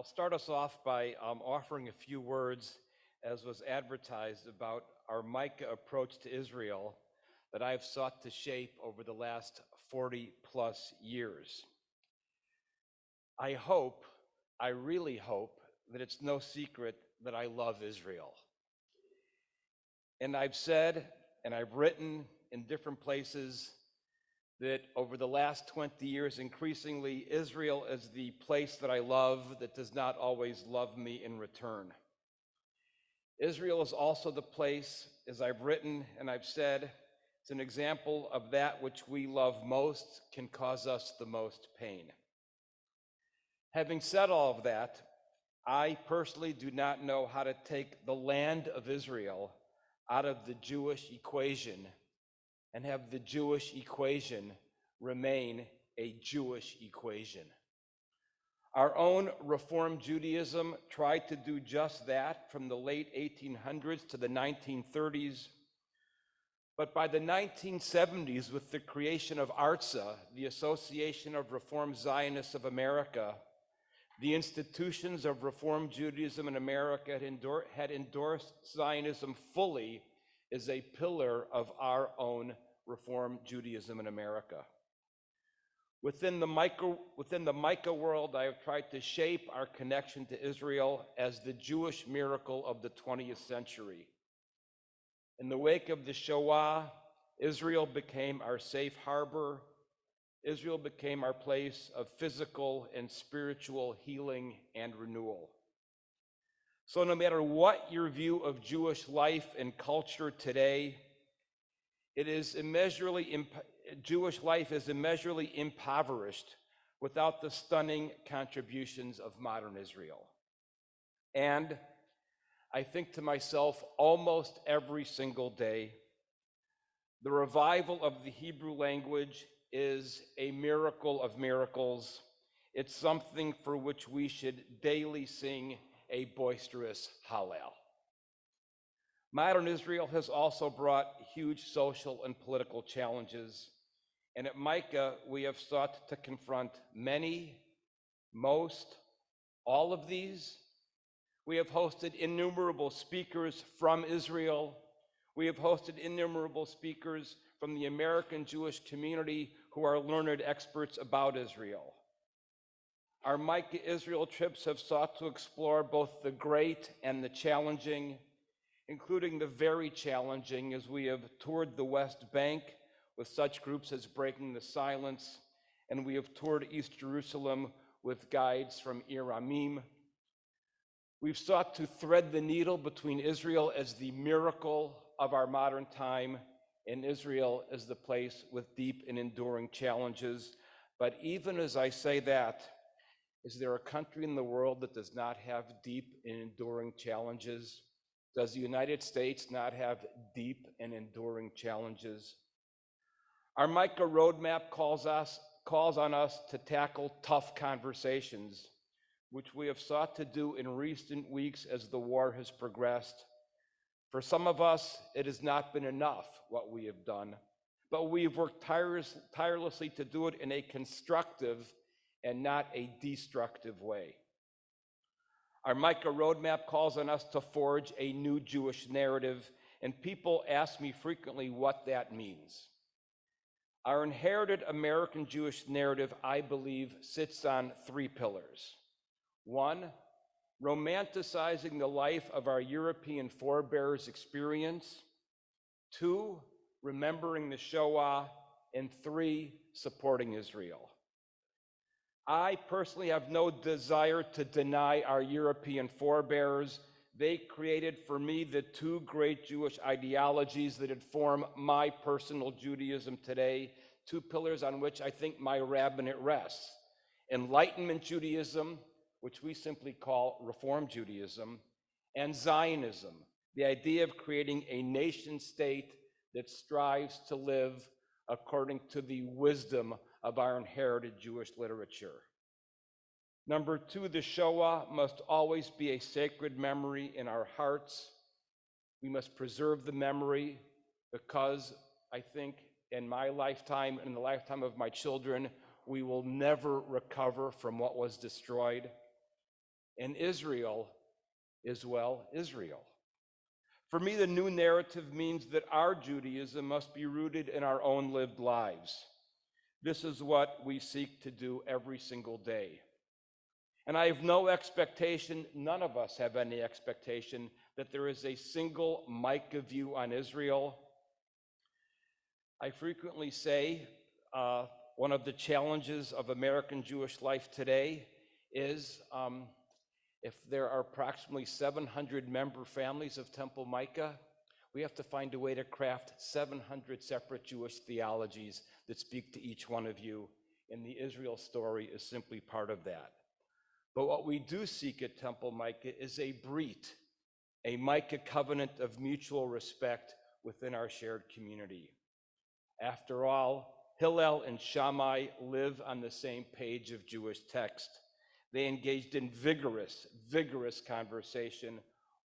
I'll start us off by offering a few words, as was advertised, about our Micah approach to Israel that I've sought to shape over the last 40 plus years. I really hope, that it's no secret that I love Israel. And I've said, and I've written in different places, that over the last 20 years, increasingly, Israel is the place that I love that does not always love me in return. Israel is also the place, as I've written and I've said, it's an example of that which we love most can cause us the most pain. Having said all of that, I personally do not know how to take the land of Israel out of the Jewish equation and have the Jewish equation remain a Jewish equation. Our own Reform Judaism tried to do just that from the late 1800s to the 1930s. But by the 1970s, with the creation of ARTSA, the Association of Reform Zionists of America, the institutions of Reform Judaism in America had endorsed Zionism fully as a pillar of our own Reform Judaism in America. Within the Micah world, I have tried to shape our connection to Israel as the Jewish miracle of the 20th century. In the wake of the Shoah, Israel became our safe harbor. Israel became our place of physical and spiritual healing and renewal. So no matter what your view of Jewish life and culture today, Jewish life is immeasurably impoverished without the stunning contributions of modern Israel. And I think to myself almost every single day, the revival of the Hebrew language is a miracle of miracles. It's something for which we should daily sing a boisterous Hallel. Modern Israel has also brought huge social and political challenges, and at Micah, we have sought to confront many, most, all of these. We have hosted innumerable speakers from Israel. We have hosted innumerable speakers from the American Jewish community who are learned experts about Israel. Our Micah Israel trips have sought to explore both the great and the challenging, including the very challenging, as we have toured the West Bank with such groups as Breaking the Silence, and we have toured East Jerusalem with guides from Ir Amim. We've sought to thread the needle between Israel as the miracle of our modern time and Israel as the place with deep and enduring challenges. But even as I say that, is there a country in the world that does not have deep and enduring challenges? Does the United States not have deep and enduring challenges? Our Micah roadmap calls on us to tackle tough conversations, which we have sought to do in recent weeks as the war has progressed. For some of us, it has not been enough what we have done, but we've worked tirelessly to do it in a constructive and not a destructive way. Our Micah roadmap calls on us to forge a new Jewish narrative, and people ask me frequently what that means. Our inherited American Jewish narrative, I believe, sits on three pillars. One, romanticizing the life of our European forebears' experience. Two, remembering the Shoah. And three, supporting Israel. I personally have no desire to deny our European forebears. They created for me the two great Jewish ideologies that inform my personal Judaism today, two pillars on which I think my rabbinate rests: Enlightenment Judaism, which we simply call Reform Judaism, and Zionism, the idea of creating a nation state that strives to live according to the wisdom of our inherited Jewish literature. Number two, the Shoah must always be a sacred memory in our hearts. We must preserve the memory because I think in my lifetime and in the lifetime of my children, we will never recover from what was destroyed. and Israel is, well, Israel. For me, the new narrative means that our Judaism must be rooted in our own lived lives. This is what we seek to do every single day. And I have no expectation, none of us have any expectation, that there is a single Micah view on Israel. I frequently say one of the challenges of American Jewish life today is if there are approximately 700 member families of Temple Micah, we have to find a way to craft 700 separate Jewish theologies that speak to each one of you, and the Israel story is simply part of that. But what we do seek at Temple Micah is a brit, a Micah covenant of mutual respect within our shared community. After all, Hillel and Shammai live on the same page of Jewish text. They engaged in vigorous conversation,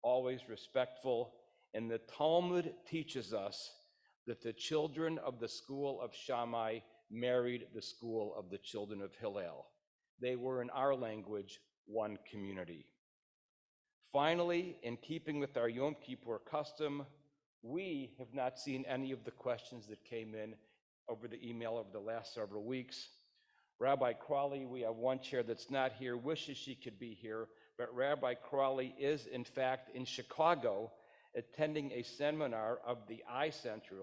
always respectful, and the Talmud teaches us that the children of the school of Shammai married the school of the children of Hillel. They were, in our language, one community. Finally, in keeping with our Yom Kippur custom, we have not seen any of the questions that came in over the email over the last several weeks. Rabbi Crawley, we have one chair that's not here, wishes she could be here, but Rabbi Crawley is in fact in Chicago attending a seminar of the I-Center,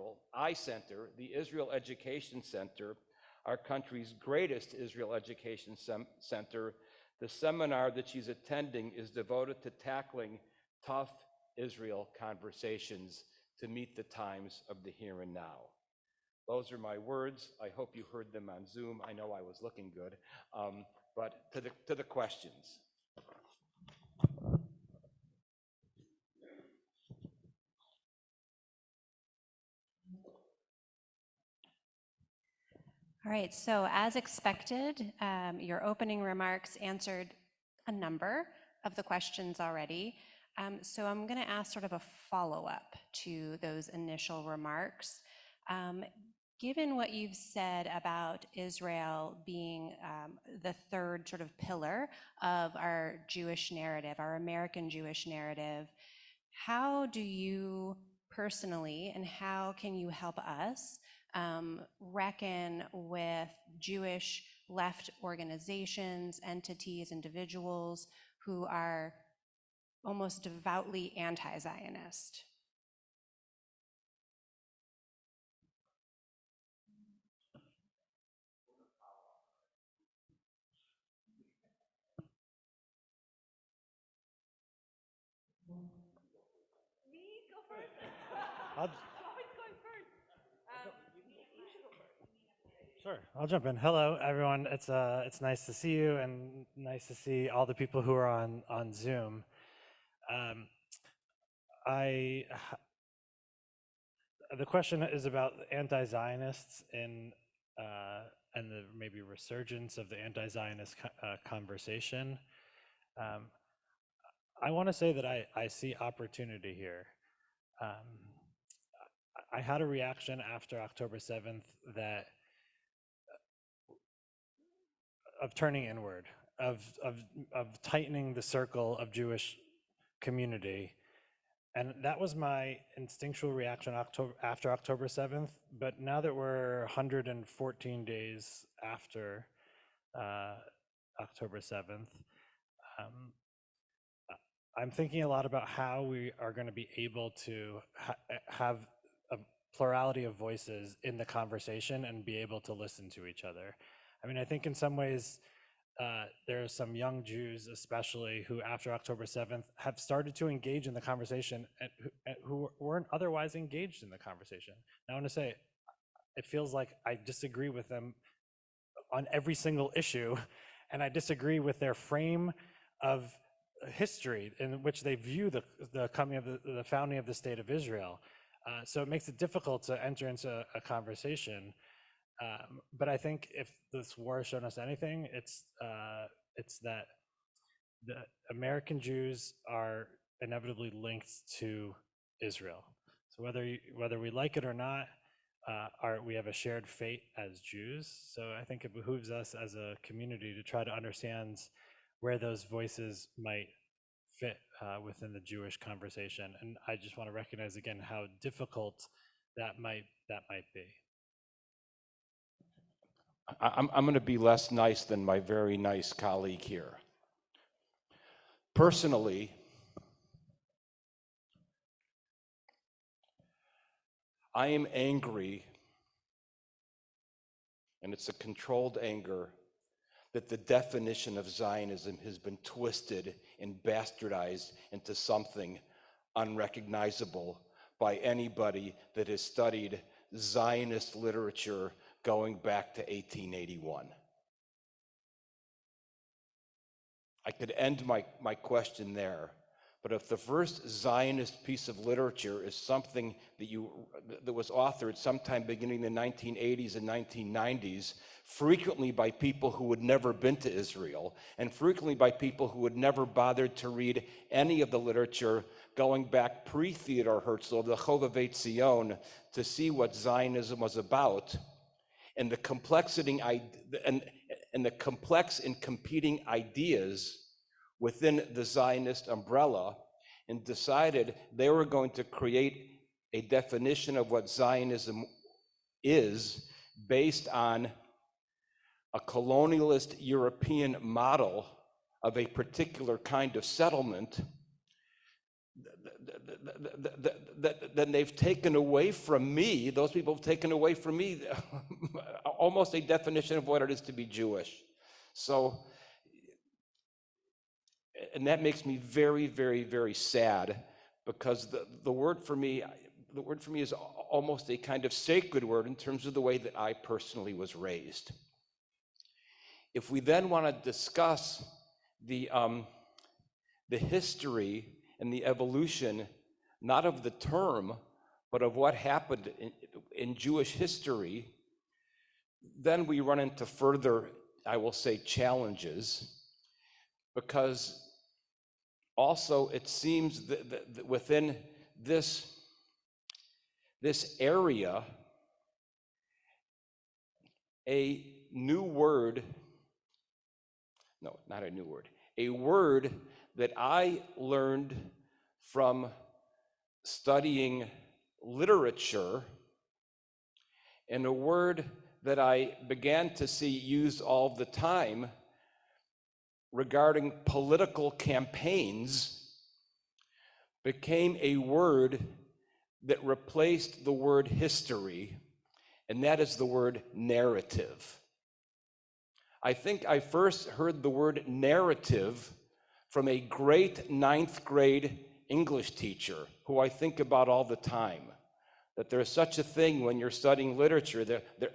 the Israel Education Center, our country's greatest Israel Education Center. The seminar that she's attending is devoted to tackling tough Israel conversations to meet the times of the here and now. Those are my words. I hope you heard them on Zoom. I know I was looking good, but to the questions. All right, so as expected, your opening remarks answered a number of the questions already. So I'm going to ask sort of a follow-up to those initial remarks. Given what you've said about Israel being the third sort of pillar of our Jewish narrative, our American Jewish narrative, how do you personally, and how can you help us reckon with Jewish left organizations, entities, individuals who are almost devoutly anti-Zionist? Me? Go first? Sure, I'll jump in. Hello, everyone. It's nice to see you, and nice to see all the people who are on Zoom. The question is about anti-Zionists and the maybe resurgence of the anti-Zionist conversation. I want to say that I see opportunity here. I had a reaction after October 7th that of turning inward, of tightening the circle of Jewish community. And that was my instinctual reaction after October 7th. But now that we're 114 days after October 7th, I'm thinking a lot about how we are going to be able to have a plurality of voices in the conversation and be able to listen to each other. I mean, I think in some ways, there are some young Jews, especially, who after October 7th have started to engage in the conversation and who weren't otherwise engaged in the conversation. Now, I want to say, it feels like I disagree with them on every single issue, and I disagree with their frame of history in which they view the coming of the founding of the state of Israel. So it makes it difficult to enter into a conversation. But I think if this war has shown us anything, it's that the American Jews are inevitably linked to Israel. So whether we like it or not, we have a shared fate as Jews. So I think it behooves us as a community to try to understand where those voices might fit within the Jewish conversation. And I just want to recognize again how difficult that might be. I'm going to be less nice than my very nice colleague here. Personally, I am angry, and it's a controlled anger, that the definition of Zionism has been twisted and bastardized into something unrecognizable by anybody that has studied Zionist literature going back to 1881. I could end my question there, but if the first Zionist piece of literature is something that was authored sometime beginning in the 1980s and 1990s, frequently by people who had never been to Israel, and frequently by people who had never bothered to read any of the literature going back pre-Theodor Herzl, the Chovevei Zion, to see what Zionism was about, and the complexity and the complex and competing ideas within the Zionist umbrella, and decided they were going to create a definition of what Zionism is based on a colonialist European model of a particular kind of settlement, then they've taken away from me, those people have taken away from me almost a definition of what it is to be Jewish. So, and that makes me very, very, very sad, because the word for me is almost a kind of sacred word in terms of the way that I personally was raised. If we then want to discuss the history and the evolution, not of the term, but of what happened in Jewish history, then we run into further, I will say, challenges, because also it seems that within this area, a new word, no, not a new word, a word that I learned from studying literature, and a word that I began to see used all the time regarding political campaigns, became a word that replaced the word history, and that is the word narrative. I think I first heard the word narrative from a great 9th grade English teacher who I think about all the time, that there's such a thing when you're studying literature.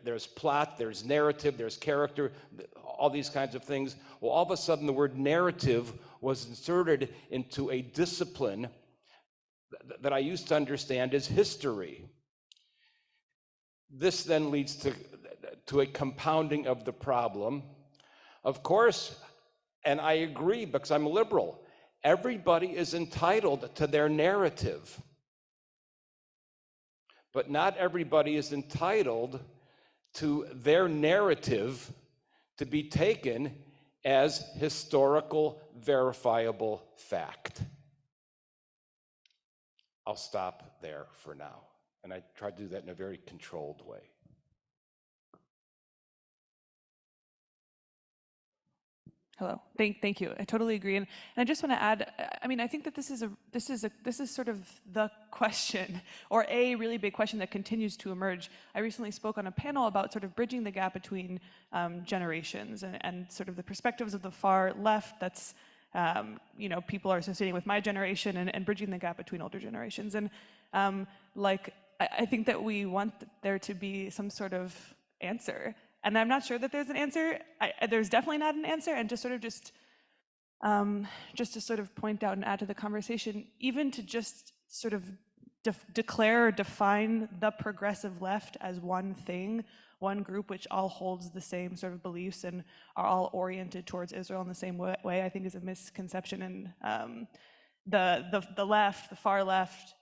There's plot, there's narrative, there's character, all these kinds of things. Well, all of a sudden the word narrative was inserted into a discipline that I used to understand as history. This then leads to a compounding of the problem. Of course, and I agree because I'm liberal, everybody is entitled to their narrative. But not everybody is entitled to their narrative to be taken as historical, verifiable fact. I'll stop there for now, and I try to do that in a very controlled way. Hello. Thank you. I totally agree, and I just want to add. I mean, I think that this is sort of the question, or a really big question that continues to emerge. I recently spoke on a panel about sort of bridging the gap between generations and sort of the perspectives of the far left. That's people are associating with my generation, and bridging the gap between older generations. And I think that we want there to be some sort of answer. And I'm not sure that there's an answer. There's definitely not an answer. And just to sort of point out and add to the conversation, even to just sort of declare or define the progressive left as one thing, one group which all holds the same sort of beliefs and are all oriented towards Israel in the same way, I think is a misconception. And the left, the far left,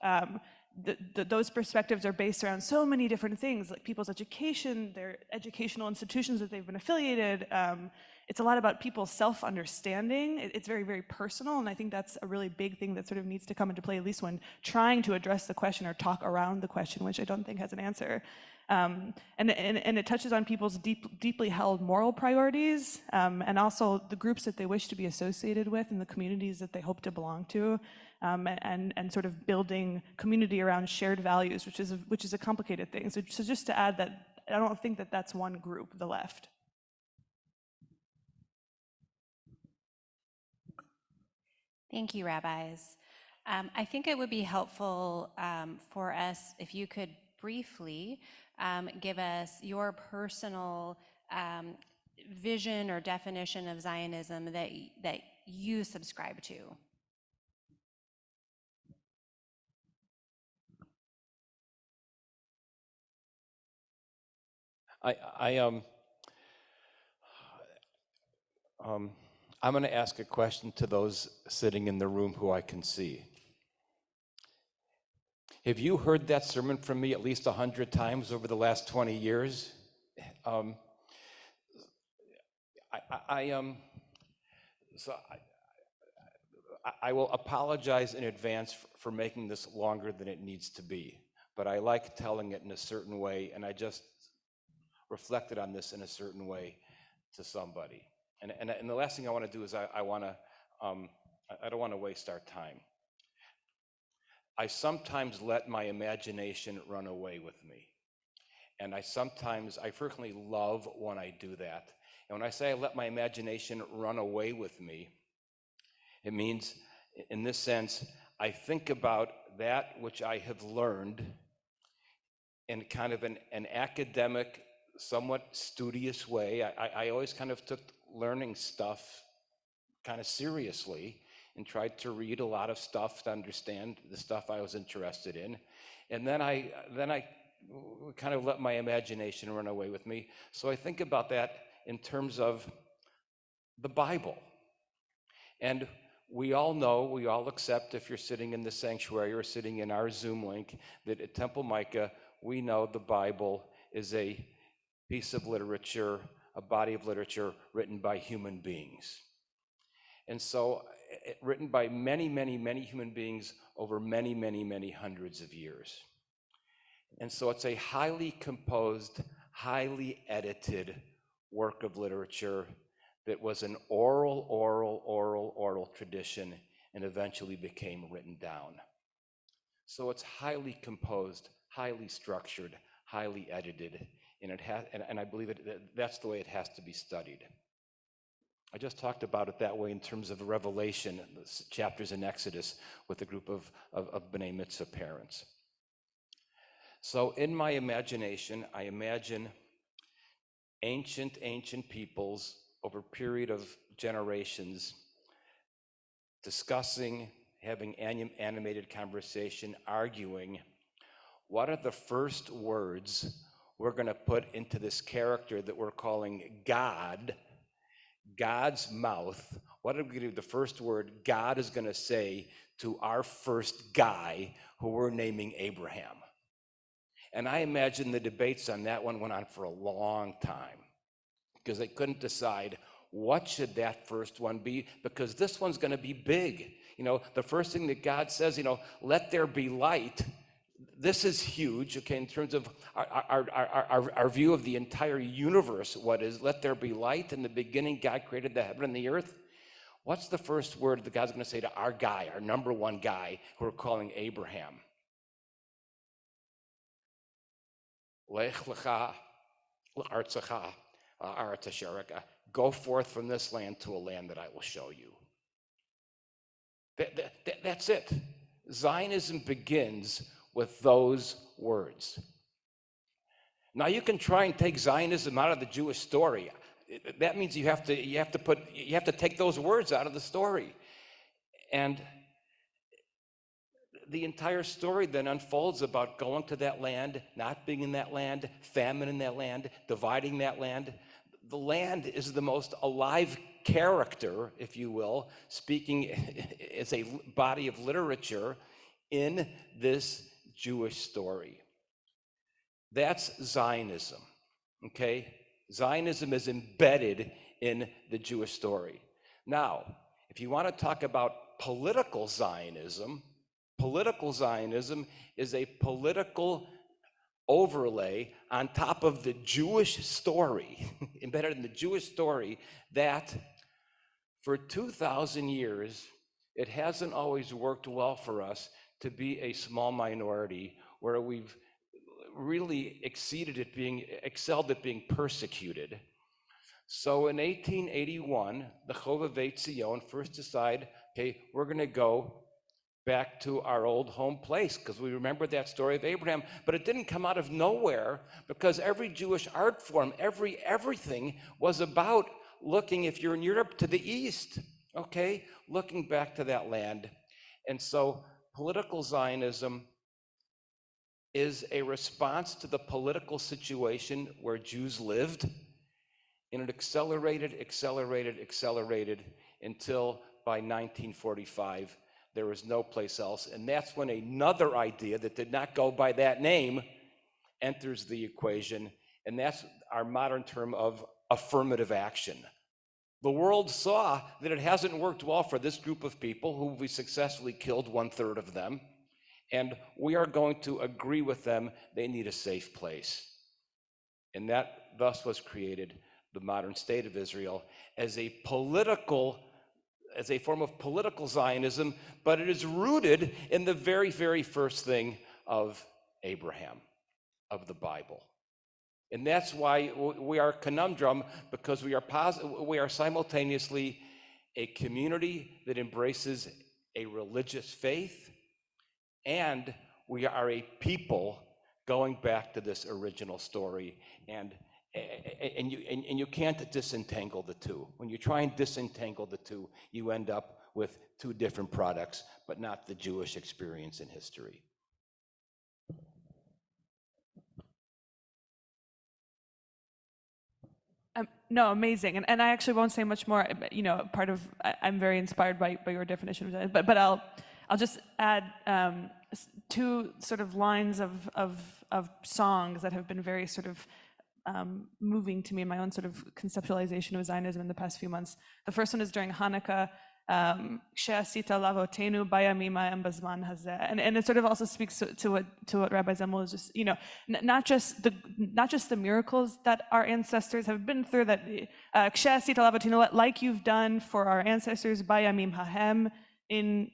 those perspectives are based around so many different things, like people's education, their educational institutions that they've been affiliated. It's a lot about people's self-understanding. It's very, very personal, and I think that's a really big thing that sort of needs to come into play, at least when trying to address the question or talk around the question, which I don't think has an answer. And it touches on people's deeply held moral priorities, and also the groups that they wish to be associated with and the communities that they hope to belong to, and sort of building community around shared values, which is a complicated thing. So just to add that, I don't think that that's one group, the left. Thank you, rabbis. I think it would be helpful for us if you could briefly give us your personal vision or definition of Zionism that you subscribe to. I'm going to ask a question to those sitting in the room who I can see. Have you heard that sermon from me at least 100 times over the last 20 years? I will apologize in advance for making this longer than it needs to be, but I like telling it in a certain way, and I just reflected on this in a certain way to somebody. And the last thing I want to do is I don't want to waste our time. I sometimes let my imagination run away with me. And I frequently love when I do that. And when I say I let my imagination run away with me, it means, in this sense, I think about that which I have learned in kind of an academic, somewhat studious way. I always kind of took learning stuff kind of seriously and tried to read a lot of stuff to understand the stuff I was interested in. And then I kind of let my imagination run away with me. So I think about that in terms of the Bible. And we all know, we all accept, if you're sitting in the sanctuary or sitting in our Zoom link, that at Temple Micah, we know the Bible is a piece of literature, a body of literature written by human beings. And so, written by many, many, many human beings over many, many, many hundreds of years. And so it's a highly composed, highly edited work of literature that was an oral tradition and eventually became written down. So it's highly composed, highly structured, highly edited, and I believe that's the way it has to be studied. I just talked about it that way in terms of Revelation, chapters in Exodus, with a group of B'nai Mitzvah parents. So in my imagination, I imagine ancient peoples over a period of generations discussing, having animated conversation, arguing, what are the first words we're going to put into this character that we're calling God, God's mouth? What are we going to do? The first word God is going to say to our first guy who we're naming Abraham. And I imagine the debates on that one went on for a long time because they couldn't decide what should that first one be, because this one's going to be big. The first thing that God says, let there be light. This is huge, okay, in terms of our view of the entire universe. What is, let there be light? In the beginning, God created the heaven and the earth. What's the first word that God's going to say to our guy, our number one guy, who we're calling Abraham? Lech lecha l'artzecha ha'aretz asher araka. Go forth from this land to a land that I will show you. That's it. Zionism begins with those words. Now you can try and take Zionism out of the Jewish story. That means you have to take those words out of the story. And the entire story then unfolds about going to that land, not being in that land, famine in that land, dividing that land. The land is the most alive character, if you will, speaking as a body of literature in this Jewish story. That's Zionism, okay? Zionism is embedded in the Jewish story. Now, if you want to talk about political Zionism is a political overlay on top of the Jewish story, embedded in the Jewish story, that for 2,000 years, it hasn't always worked well for us to be a small minority where we've really excelled at being persecuted. So in 1881, the Chovevei Zion first decide, okay, we're going to go back to our old home place because we remember that story of Abraham. But it didn't come out of nowhere, because every Jewish art form, everything was about looking, if you're in Europe, to the east, okay, looking back to that land. And so political Zionism is a response to the political situation where Jews lived, and it accelerated until by 1945, there was no place else. And that's when another idea that did not go by that name enters the equation, and that's our modern term of affirmative action. The world saw that it hasn't worked well for this group of people, who we successfully killed 1/3 of them, and we are going to agree with them they need a safe place. And that thus was created the modern state of Israel as a form of political Zionism, but it is rooted in the very, very first thing of Abraham, of the Bible. And that's why we are a conundrum, because we are simultaneously a community that embraces a religious faith, and we are a people going back to this original story. And you can't disentangle the two. When you try and disentangle the two, you end up with two different products, but not the Jewish experience in history. No, amazing. And I actually won't say much more. You know, I'm very inspired by your definition of that. But I'll just add two sort of lines of songs that have been very sort of moving to me in my own sort of conceptualization of Zionism in the past few months. The first one is during Hanukkah, "She'asita lavotenu bayamim ha'em bazman hazeh," and it sort of also speaks to what Rabbi Zemel is just, you know, not just the miracles that our ancestors have been through, that "She'asita lavotenu," like you've done for our ancestors, bayamim ha'em, in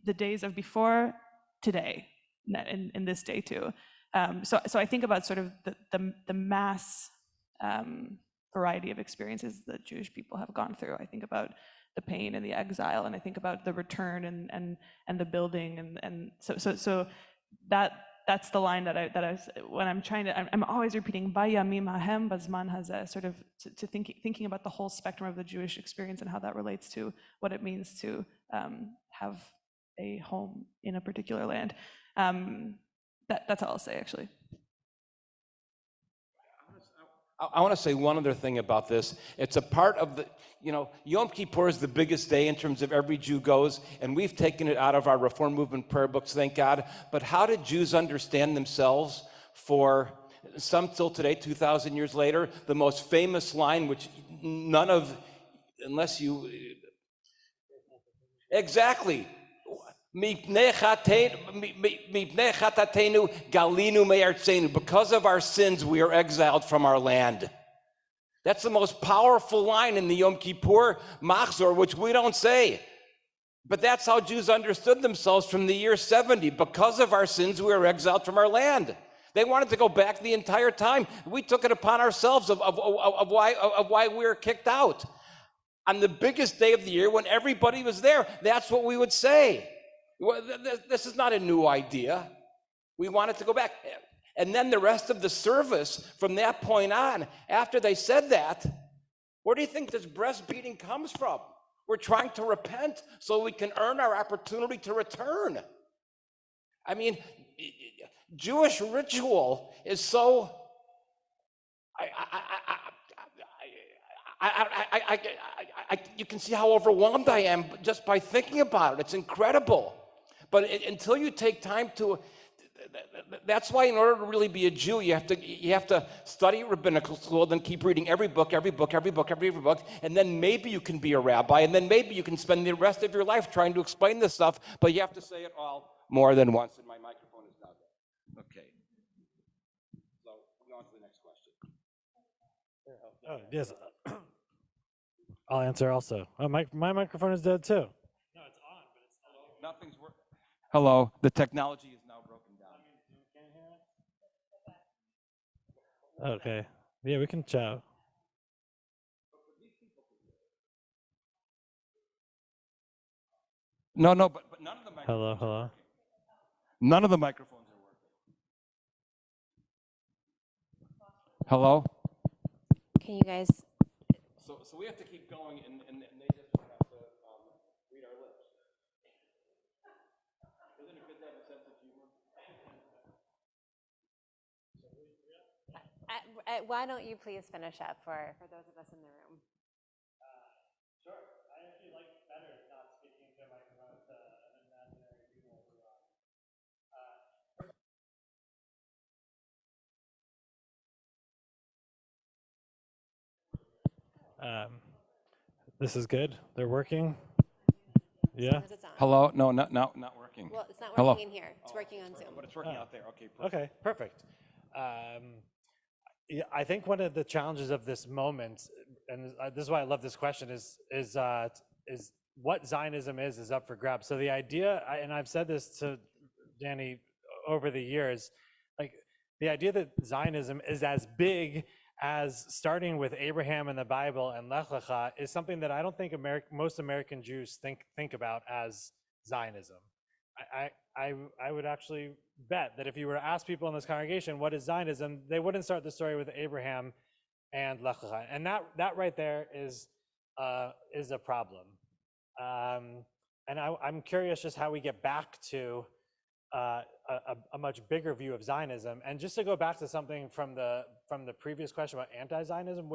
the days of before, today, in this day too. So I think about sort of the mass variety of experiences that Jewish people have gone through. I think about the pain and the exile, and I think about the return and the building, and so that's the line that I when I'm always repeating bayamim ha'em bazman hazeh, sort of to thinking about the whole spectrum of the Jewish experience and how that relates to what it means to have a home in a particular land. That's all I'll say, actually. I want to say one other thing about this. It's a part of the, you know, Yom Kippur is the biggest day in terms of every Jew goes, and we've taken it out of our Reform Movement prayer books, thank God. But how did Jews understand themselves for some till today, 2,000 years later? The most famous line, which none of, unless you, exactly. Because of our sins, we are exiled from our land. That's the most powerful line in the Yom Kippur Machzor, which we don't say. But that's how Jews understood themselves from the year 70. Because of our sins, we are exiled from our land. They wanted to go back the entire time. We took it upon ourselves of why we were kicked out. On the biggest day of the year, when everybody was there, that's what we would say. This is not a new idea. We wanted to go back. And then the rest of the service from that point on, after they said that, where do you think this breastbeating comes from? We're trying to repent so we can earn our opportunity to return. I mean, Jewish ritual is so, you can see how overwhelmed I am just by thinking about it. It's incredible. But until you take time to, That's why in order to really be a Jew, you have to study rabbinical school, then keep reading every book, and then maybe you can be a rabbi, and then maybe you can spend the rest of your life trying to explain this stuff, but you have to say it all more than once, and my microphone is now dead. Okay. So we're on to the next question. Oh, yes. I'll answer also. Oh, my microphone is dead too. No, it's on, but it's not. Nothing's working. Hello, the technology is now broken down. Okay. Yeah, we can chat. No, but none of the microphones Hello, are hello. working. None of the microphones are working. Hello? Can you guys, So we have to keep going, and they just have to read our lips. Isn't it good to have a sense of humor? why don't you please finish up for those of us in the room? Sure. I actually like better not speaking to a microphone to an imaginary people who this is good. They're working. Yeah. As it's on. Hello? No, not working. Well, it's not Hello? working in here. It's working on Zoom. But it's working out there. Okay, perfect. Okay, perfect. Yeah, I think one of the challenges of this moment, and this is why I love this question, is what Zionism is up for grabs. So the idea, and I've said this to Danny over the years, like the idea that Zionism is as big as starting with Abraham in the Bible and Lech Lecha is something that I don't think most American Jews think about as Zionism. I would actually bet that if you were to ask people in this congregation what is Zionism, they wouldn't start the story with Abraham and Lech Lecha, and that right there is a problem. And I'm curious just how we get back to a much bigger view of Zionism. And just to go back to something from the previous question about anti-Zionism,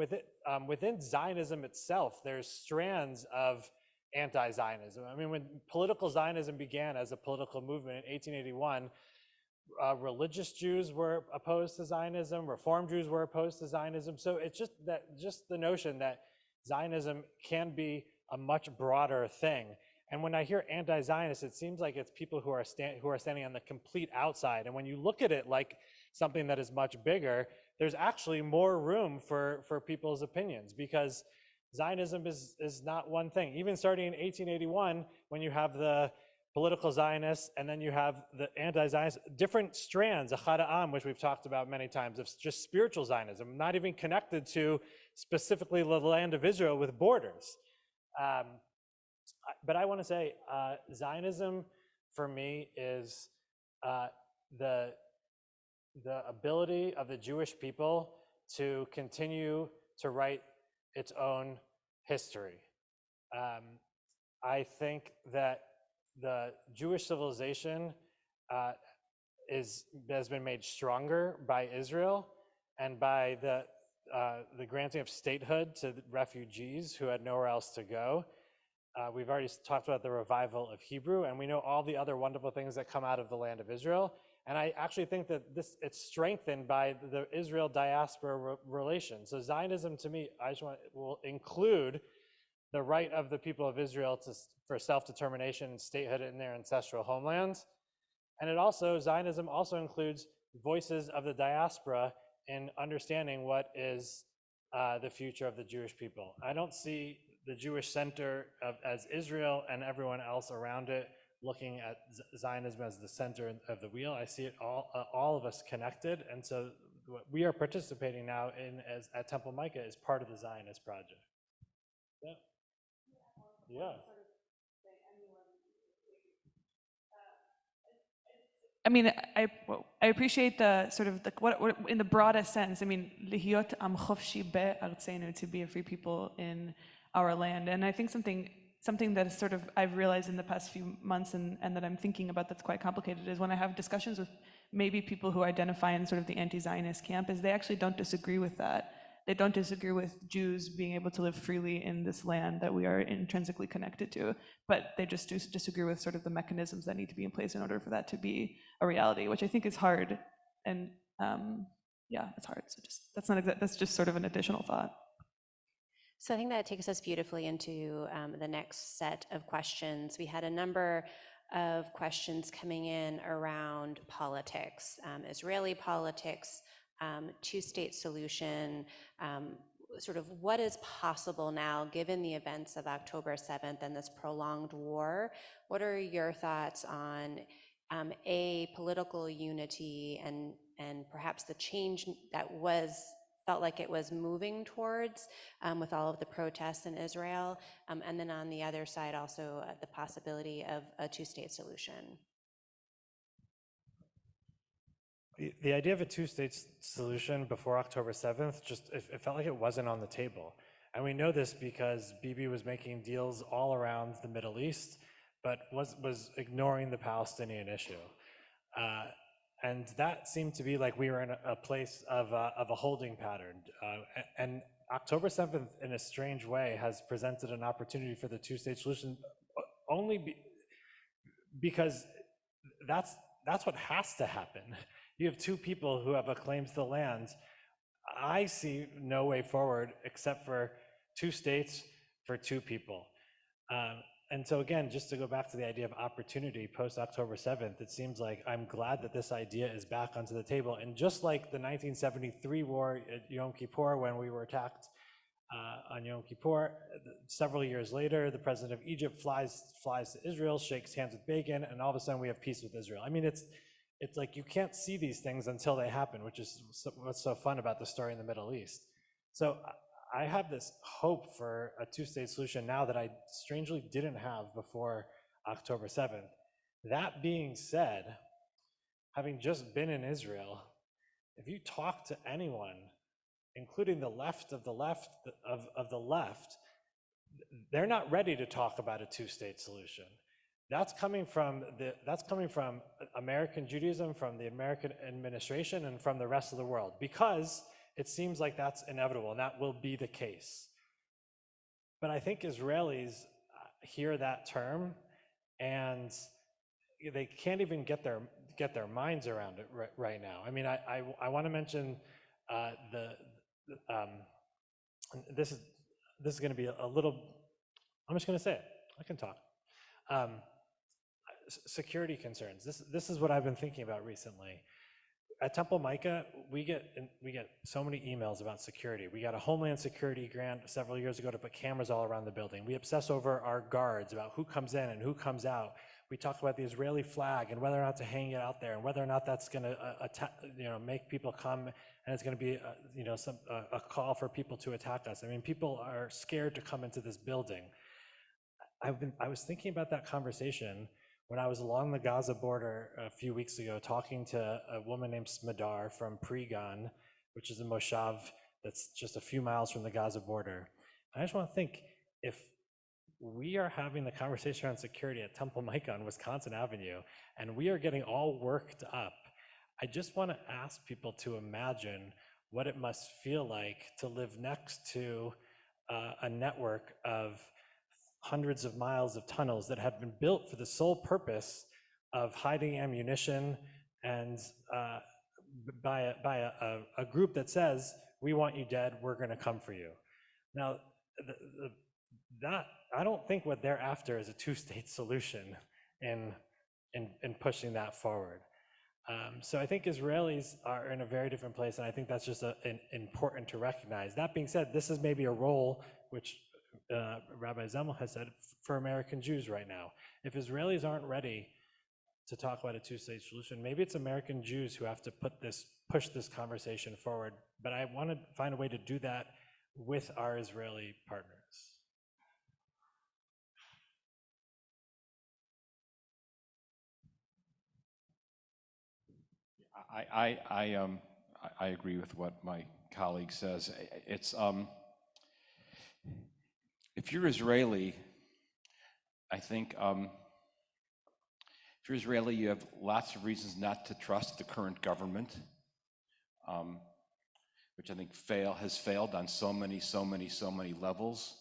within Zionism itself, there's strands of anti-Zionism. I mean, when political Zionism began as a political movement in 1881, religious Jews were opposed to Zionism, Reform Jews were opposed to Zionism. So it's just the notion that Zionism can be a much broader thing. And when I hear anti-Zionist, it seems like it's people who are standing on the complete outside. And when you look at it like something that is much bigger, there's actually more room for people's opinions, because Zionism is not one thing. Even starting in 1881, when you have the political Zionists and then you have the anti-Zionists, different strands, Achad Ha'am, which we've talked about many times, of just spiritual Zionism, not even connected to specifically the land of Israel with borders. But I want to say Zionism for me is the ability of the Jewish people to continue to write its own history. I think that the Jewish civilization has been made stronger by Israel and by the granting of statehood to refugees who had nowhere else to go. We've already talked about the revival of Hebrew, and we know all the other wonderful things that come out of the land of Israel. And I actually think that it's strengthened by the Israel diaspora relation. So Zionism, to me, will include the right of the people of Israel for self-determination and statehood in their ancestral homelands. And Zionism also includes voices of the diaspora in understanding what is the future of the Jewish people. I don't see the Jewish center as Israel and everyone else around it looking at Zionism as the center of the wheel. I see it all of us connected, and so what we are participating now in at Temple Micah is part of the Zionist project. Yeah. I mean, I appreciate the sort of what in the broadest sense. I mean, lihyot am chofshi be'artzenu, to be a free people in our land. And I think something that is sort of I've realized in the past few months and that I'm thinking about that's quite complicated is when I have discussions with maybe people who identify in sort of the anti-Zionist camp, is they actually don't disagree with that. they don't disagree with Jews being able to live freely in this land that we are intrinsically connected to, but they just disagree with sort of the mechanisms that need to be in place in order for that to be a reality, which I think is hard. And yeah, it's hard. So just that's just sort of an additional thought. So I think that takes us beautifully into the next set of questions. We had a number of questions coming in around politics, Israeli politics, two-state solution, sort of what is possible now given the events of October 7th and this prolonged war. What are your thoughts on political unity and perhaps the change that felt like it was moving towards with all of the protests in Israel, and then on the other side also the possibility of a two-state solution? The idea of a two-state solution before October 7th, it felt like it wasn't on the table. And we know this because Bibi was making deals all around the Middle East, but was ignoring the Palestinian issue. And that seemed to be like we were in a place of a holding pattern. And October 7th, in a strange way, has presented an opportunity for the two-state solution only because that's what has to happen. You have two people who have a claim to the land. I see no way forward except for two states for two people. And so again, just to go back to the idea of opportunity post-October 7th, it seems like I'm glad that this idea is back onto the table. And just like the 1973 war at Yom Kippur, when we were attacked on Yom Kippur, several years later, the president of Egypt flies to Israel, shakes hands with Begin, and all of a sudden we have peace with Israel. I mean, it's like you can't see these things until they happen, which is what's so fun about the story in the Middle East. So I have this hope for a two-state solution now that I strangely didn't have before October 7th. That being said, having just been in Israel, if you talk to anyone, including the left of the left of the left, they're not ready to talk about a two-state solution. That's coming from American Judaism, from the American administration, and from the rest of the world, because it seems like that's inevitable, and that will be the case. But I think Israelis hear that term, and they can't even get their minds around it right now. I mean, I want to mention this is going to be a little. I'm just going to say it. I can talk. Security concerns. This is what I've been thinking about recently. At Temple Micah, we get so many emails about security. We got a Homeland Security grant several years ago to put cameras all around the building. We obsess over our guards, about who comes in and who comes out. We talk about the Israeli flag and whether or not to hang it out there, and whether or not that's going to make people come, and it's going to be a call for people to attack us. I mean, people are scared to come into this building. I was thinking about that conversation when I was along the Gaza border a few weeks ago, talking to a woman named Smadar from Pre-Gan, which is a moshav that's just a few miles from the Gaza border. I just want to think, if we are having the conversation on security at Temple Micah on Wisconsin Avenue, and we are getting all worked up, I just want to ask people to imagine what it must feel like to live next to a network of hundreds of miles of tunnels that have been built for the sole purpose of hiding ammunition, and by a group that says, we want you dead, we're going to come for you. Now, that I don't think what they're after is a two-state solution in pushing that forward. So I think Israelis are in a very different place, and I think that's just important to recognize. That being said, this is maybe a role which Rabbi Zemel has said for American Jews right now. If Israelis aren't ready to talk about a two-state solution, maybe it's American Jews who have to push this conversation forward. But I want to find a way to do that with our Israeli partners. I agree with what my colleague says. It's if you're Israeli, I think if you're Israeli, you have lots of reasons not to trust the current government. which I think has failed on so many levels.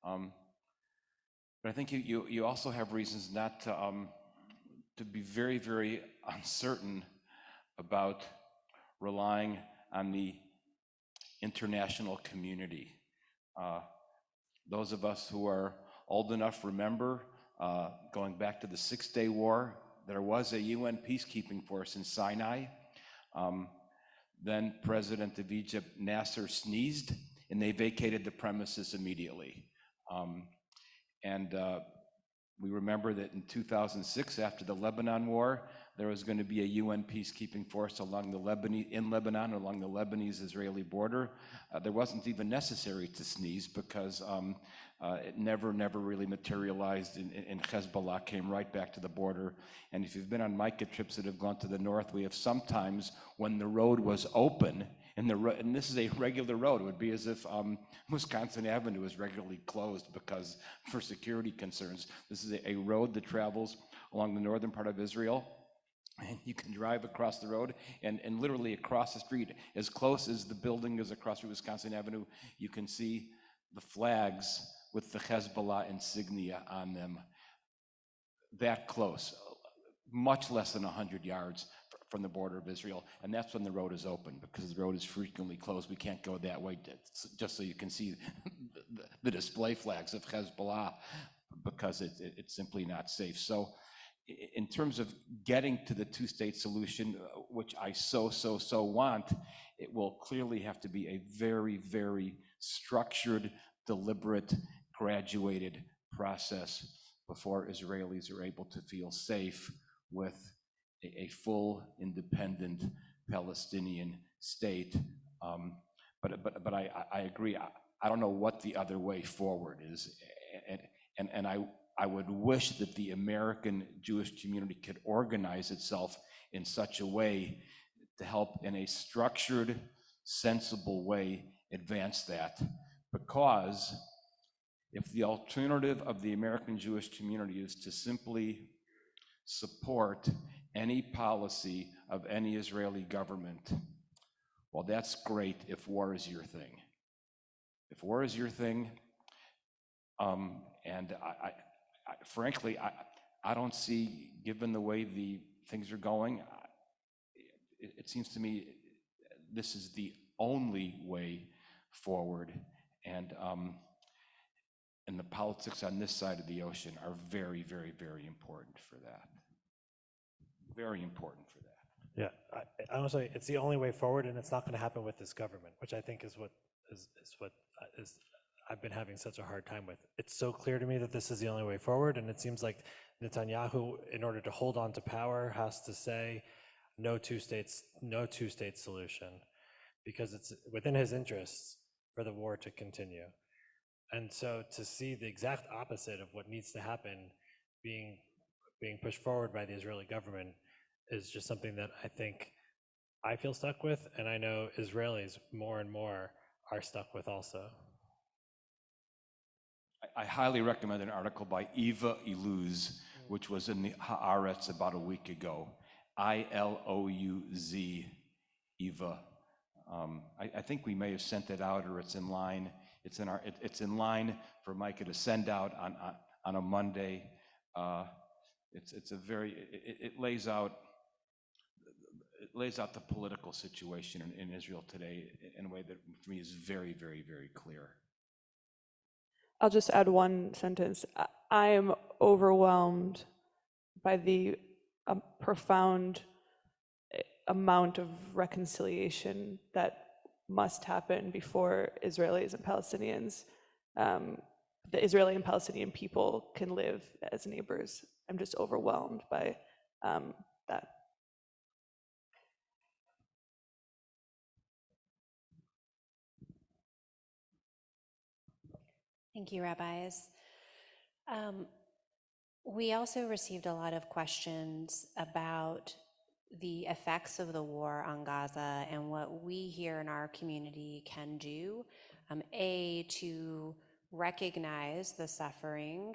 But I think you also have reasons not to be very, very uncertain about relying on the international community. Those of us who are old enough remember going back to the 6-Day War, there was a UN peacekeeping force in Sinai. Then President of Egypt, Nasser, sneezed, and they vacated the premises immediately. We remember that in 2006, after the Lebanon War, there was going to be a UN peacekeeping force along in Lebanon, along the Lebanese-Israeli border. There wasn't even necessary to sneeze because it never really materialized, and Hezbollah came right back to the border. And if you've been on Micah trips that have gone to the north, we have sometimes, when the road was open, and this is a regular road, it would be as if Wisconsin Avenue is regularly closed because for security concerns. This is a road that travels along the northern part of Israel. And you can drive across the road and literally across the street, as close as the building is across Wisconsin Avenue, you can see the flags with the Hezbollah insignia on them. That close, much less than 100 yards from the border of Israel. And that's when the road is open, because the road is frequently closed. We can't go that way, just so you can see the display flags of Hezbollah, because it's simply not safe. So in terms of getting to the two-state solution, which I so want, it will clearly have to be a very, very structured, deliberate, graduated process before Israelis are able to feel safe with a full, independent Palestinian state. But I agree. I don't know what the other way forward is, and I would wish that the American Jewish community could organize itself in such a way to help in a structured, sensible way advance that. Because if the alternative of the American Jewish community is to simply support any policy of any Israeli government, well, that's great if war is your thing. If war is your thing, and frankly, I don't see, given the way the things are going, it seems to me this is the only way forward. And the politics on this side of the ocean are very, very, very important for that. Very important for that. Yeah, I honestly, it's the only way forward, and it's not going to happen with this government, which I think is what I've been having such a hard time with. It's so clear to me that this is the only way forward, and it seems like Netanyahu, in order to hold on to power, has to say no two-state solution, because it's within his interests for the war to continue. And so to see the exact opposite of what needs to happen being pushed forward by the Israeli government is just something that I think I feel stuck with, and I know Israelis more and more are stuck with also. I highly recommend an article by Eva Iluz, which was in the Haaretz about a week ago. Ilouz, Eva. I think we may have sent it out, or it's in line. It's in line for Micah to send out on a Monday. It lays out the political situation in Israel today in a way that for me is very, very, very clear. I'll just add one sentence. I am overwhelmed by the profound amount of reconciliation that must happen before Israelis and Palestinians, the Israeli and Palestinian people can live as neighbors. I'm just overwhelmed by that. Thank you, rabbis. We also received a lot of questions about the effects of the war on Gaza and what we here in our community can do, to recognize the suffering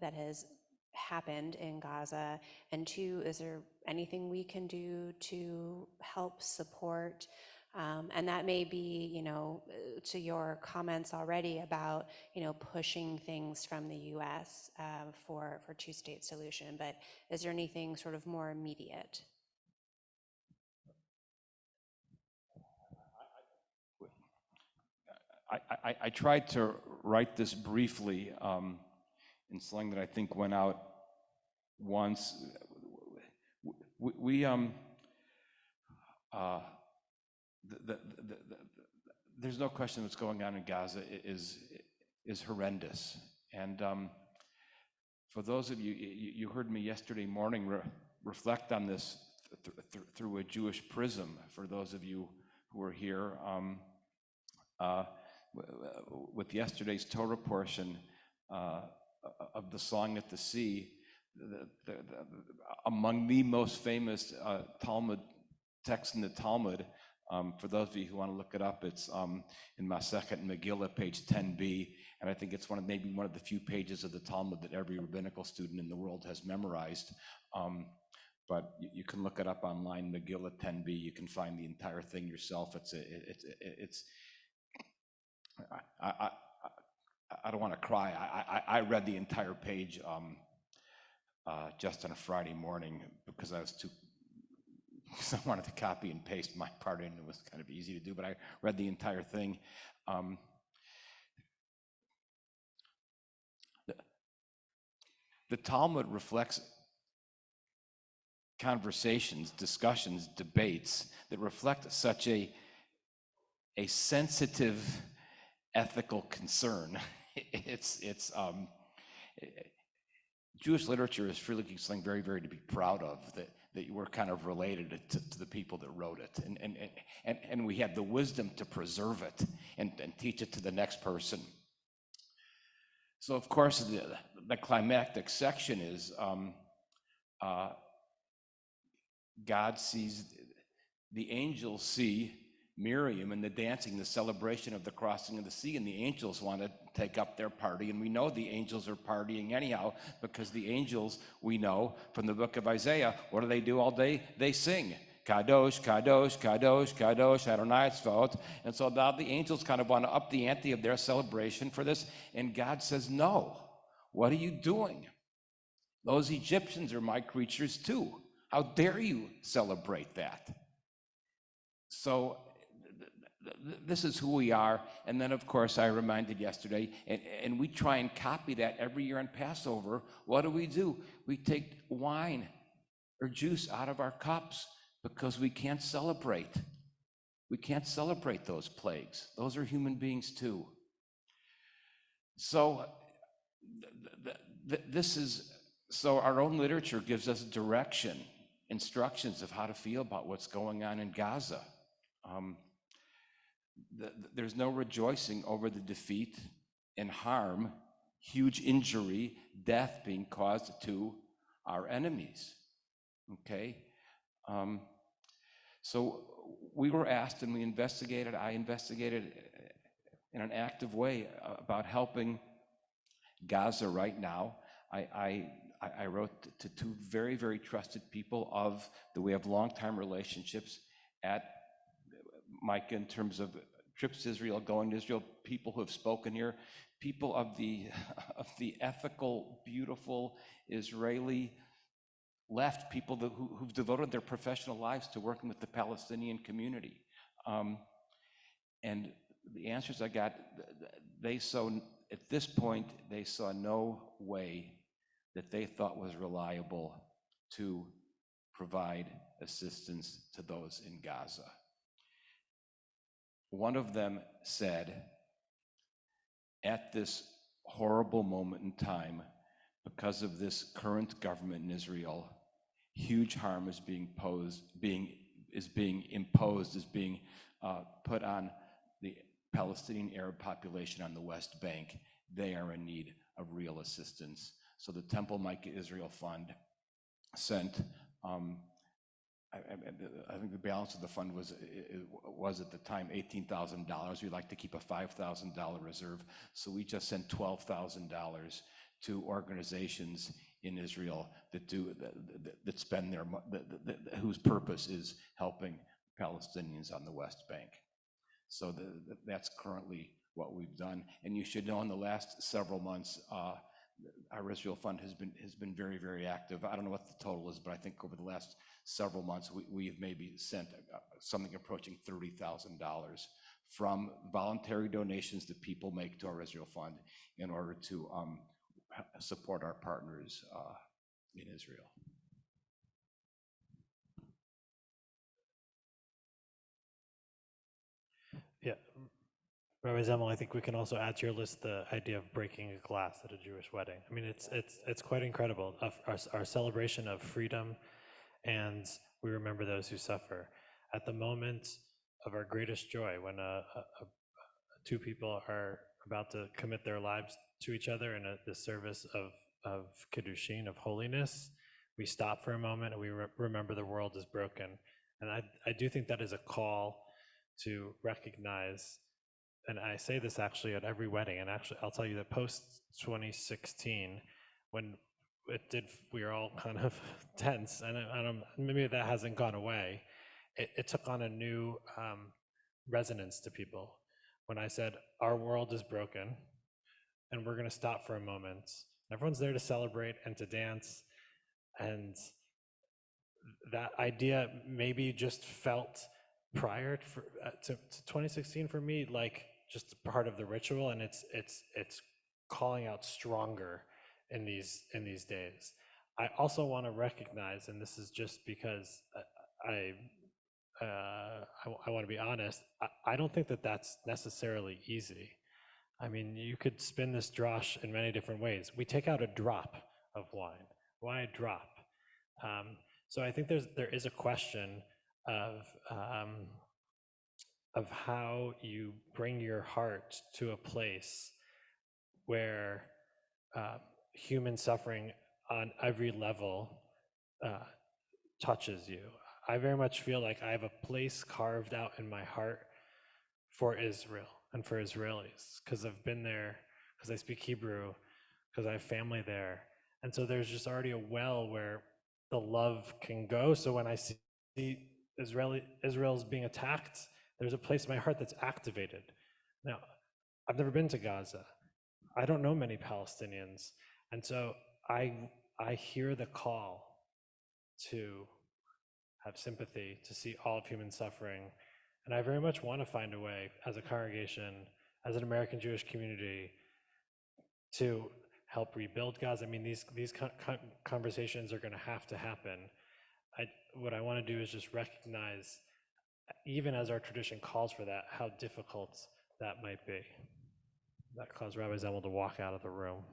that has happened in Gaza, and two, is there anything we can do to help support And that may be, to your comments already about, pushing things from the U.S. For two-state solution. But is there anything sort of more immediate? I tried to write this briefly in something that I think went out once. There's no question what's going on in Gaza is horrendous. And for those of you, you heard me yesterday morning reflect on this through a Jewish prism. For those of you who were here, with yesterday's Torah portion of the Song at the Sea, among the most famous Talmud texts in the Talmud, for those of you who want to look it up, it's in Masechet Megillah, page 10b, and I think it's maybe one of the few pages of the Talmud that every rabbinical student in the world has memorized. But you can look it up online, Megillah 10b. You can find the entire thing yourself. I don't want to cry. I read the entire page just on a Friday morning because I wanted to copy and paste my part in. It was kind of easy to do, but I read the entire thing. The Talmud reflects conversations, discussions, debates that reflect such a sensitive ethical concern. Jewish literature is really something very, very to be proud of, that you were kind of related to the people that wrote it. And we had the wisdom to preserve it and teach it to the next person. So of course, the climactic section is God sees, the angels see Miriam and the dancing, the celebration of the crossing of the sea, and the angels want to take up their party, and we know the angels are partying anyhow, because the angels, we know from the book of Isaiah, what do they do all day? They sing, Kadosh, Kadosh, Kadosh, Kadosh, Adonai Tzvaot. And so now the angels kind of want to up the ante of their celebration for this, and God says, no, what are you doing? Those Egyptians are my creatures too. How dare you celebrate that? So this is who we are. And then, of course, I reminded yesterday, and we try and copy that every year on Passover. What do? We take wine or juice out of our cups because we can't celebrate. We can't celebrate those plagues. Those are human beings too. So so our own literature gives us direction, instructions of how to feel about what's going on in Gaza. There's no rejoicing over the defeat and harm, huge injury, death being caused to our enemies. Okay? So we were asked, and I investigated in an active way about helping Gaza right now. I wrote to two very, very trusted people that we have long-time relationships at Micah in terms of trips to Israel, going to Israel, people who have spoken here, people of the ethical, beautiful Israeli left, people who've devoted their professional lives to working with the Palestinian community. And the answers I got, at this point, they saw no way that they thought was reliable to provide assistance to those in Gaza. One of them said, at this horrible moment in time, because of this current government in Israel, huge harm is being put on the Palestinian Arab population on the West Bank. They are in need of real assistance. So the Temple Micah Israel Fund sent, I think the balance of the fund was at the time $18,000. We'd like to keep a $5,000 reserve, so we just sent $12,000 to organizations in Israel whose purpose is helping Palestinians on the West Bank. So that's currently what we've done. And you should know in the last several months, our Israel Fund has been very, very active. I don't know what the total is, but I think over the last several months, we have maybe sent something approaching $30,000 from voluntary donations that people make to our Israel Fund in order to support our partners in Israel. Yeah, Rabbi Zemel, I think we can also add to your list the idea of breaking a glass at a Jewish wedding. I mean, it's quite incredible. Our celebration of freedom, and we remember those who suffer. At the moment of our greatest joy, when two people are about to commit their lives to each other in the service of Kiddushin, of holiness, we stop for a moment and we remember the world is broken. And I do think that is a call to recognize, and I say this actually at every wedding, and actually I'll tell you that post 2016, when we were all kind of tense, and maybe that hasn't gone away, it took on a new resonance to people. When I said, our world is broken, and we're gonna stop for a moment. Everyone's there to celebrate and to dance, and that idea maybe just felt prior to 2016 for me, like just part of the ritual, and it's calling out stronger in these days. I also want to recognize, and this is just because I want to be honest, I don't think that that's necessarily easy. I mean, you could spin this drosh in many different ways. We take out a drop of wine. Why a drop? So I think there is a question of how you bring your heart to a place where human suffering on every level touches you. I very much feel like I have a place carved out in my heart for Israel and for Israelis, because I've been there, because I speak Hebrew, because I have family there. And so there's just already a well where the love can go. So when I see Israel's being attacked, there's a place in my heart that's activated. Now, I've never been to Gaza. I don't know many Palestinians. And so I hear the call to have sympathy, to see all of human suffering. And I very much want to find a way as a congregation, as an American Jewish community, to help rebuild Gaza. I mean, these conversations are going to happen. What I want to do is just recognize, even as our tradition calls for that, how difficult that might be. That caused Rabbi Zemel to walk out of the room.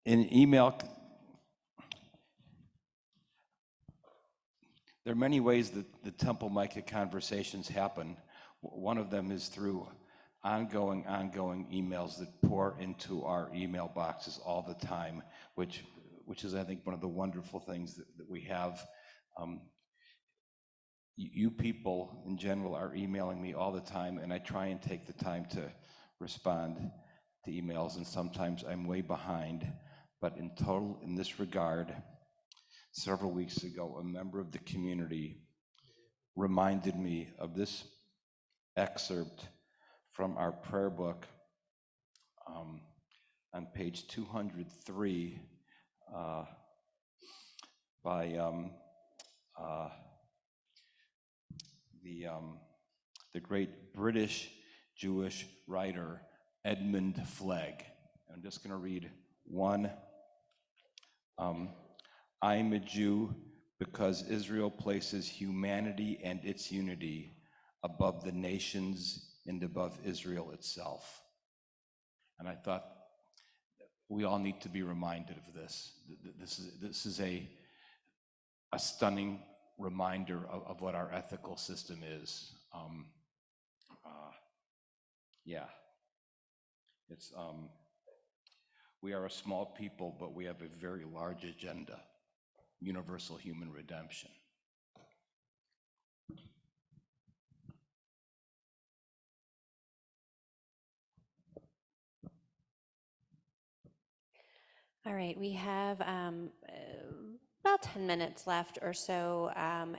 In email, there are many ways that the Temple Micah conversations happen. One of them is through ongoing emails that pour into our email boxes all the time, which is, I think, one of the wonderful things that we have. You people in general are emailing me all the time, and I try and take the time to respond to emails, and sometimes I'm way behind. But in total, in this regard, several weeks ago, a member of the community reminded me of this excerpt from our prayer book on page 203 by the great British Jewish writer Edmund Flegg. I'm just going to read one. I'm a Jew because Israel places humanity and its unity above the nations and above Israel itself. And I thought we all need to be reminded of this. This is a stunning reminder of what our ethical system is. It's we are a small people, but we have a very large agenda: universal human redemption. All right, we have about 10 minutes left or so,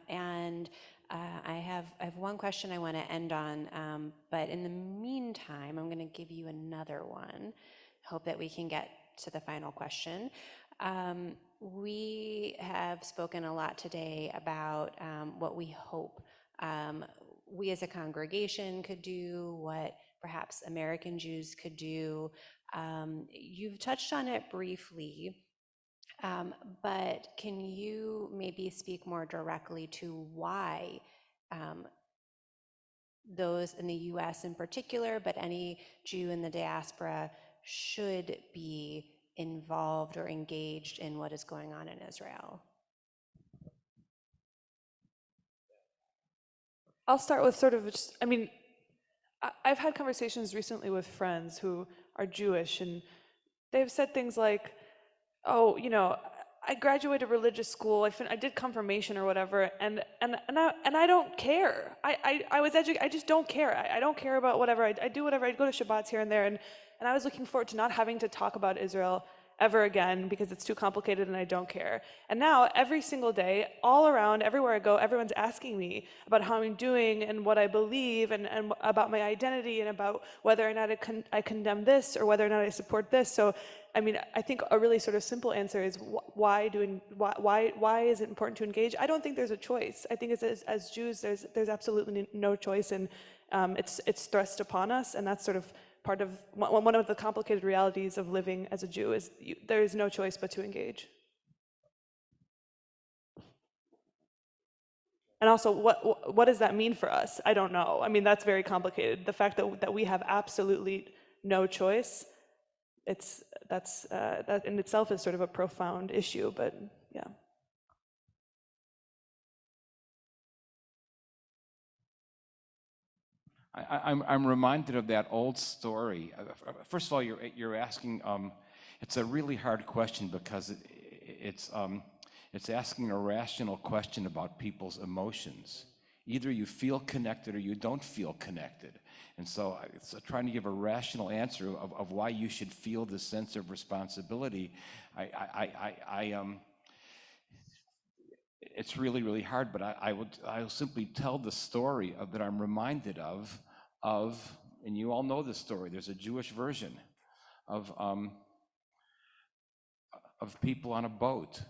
and I have one question I want to end on, but in the meantime, I'm going to give you another one. Hope that we can get to the final question. We have spoken a lot today about what we hope we as a congregation could do, what perhaps American Jews could do. You've touched on it briefly, but can you maybe speak more directly to why those in the US in particular, but any Jew in the diaspora should be involved or engaged in what is going on in Israel? I'll start with sort of just, I mean, I've had conversations recently with friends who are Jewish, and they've said things like, oh, you know, I graduated religious school, I did confirmation or whatever, and I don't care. I was educated, I just don't care. I don't care about whatever. I do whatever. I go to Shabbats here and there, and I was looking forward to not having to talk about Israel ever again because it's too complicated and I don't care. And now every single day, all around, everywhere I go, everyone's asking me about how I'm doing and what I believe and about my identity and about whether or not I condemn this or whether or not I support this. So, I mean, I think a really sort of simple answer is why is it important to engage? I don't think there's a choice. I think as Jews, there's absolutely no choice, and it's thrust upon us, and that's sort of part of one of the complicated realities of living as a Jew is there is no choice but to engage. And also, what does that mean for us? I don't know. I mean, that's very complicated. The fact that we have absolutely no choice, that in itself is sort of a profound issue. But yeah. I'm reminded of that old story. First of all, you're asking. It's a really hard question because it's asking a rational question about people's emotions. Either you feel connected or you don't feel connected, and so it's trying to give a rational answer of why you should feel this sense of responsibility. It's really, really hard, but I'll simply tell the story that I'm reminded of, and you all know this story. There's a Jewish version of people on a boat,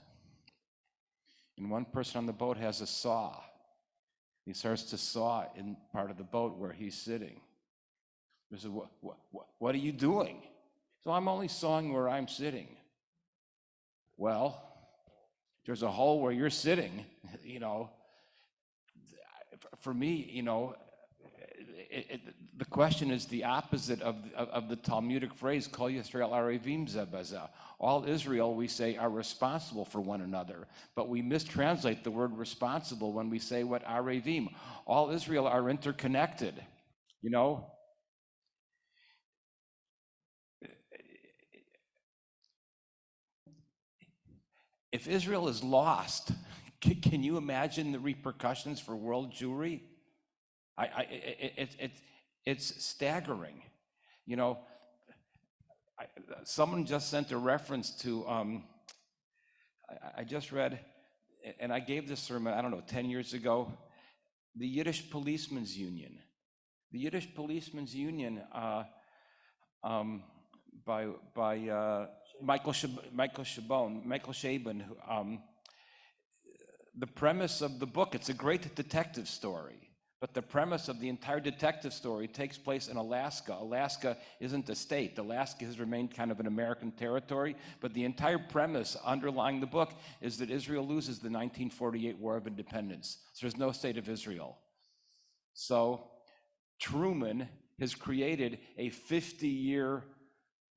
and one person on the boat has a saw. He starts to saw in part of the boat where he's sitting. He says, "What are you doing?" So, "I'm only sawing where I'm sitting." Well, there's a hole where you're sitting, you know. For me, you know, the question is the opposite of the Talmudic phrase, Kol Yisrael Arevim Ze B'Ze. All Israel, we say, are responsible for one another, but we mistranslate the word responsible when we say what Arevim. All Israel are interconnected, you know. If Israel is lost, can you imagine the repercussions for world Jewry? It's staggering. You know, someone just sent a reference to, I just read, and I gave this sermon, I don't know, 10 years ago, the Yiddish Policemen's Union. The Yiddish Policemen's Union by Michael Chabon. The premise of the book, it's a great detective story, but the premise of the entire detective story takes place in Alaska. Alaska isn't a state. Alaska has remained kind of an American territory, but the entire premise underlying the book is that Israel loses the 1948 War of Independence. So there's no state of Israel. So Truman has created a 50-year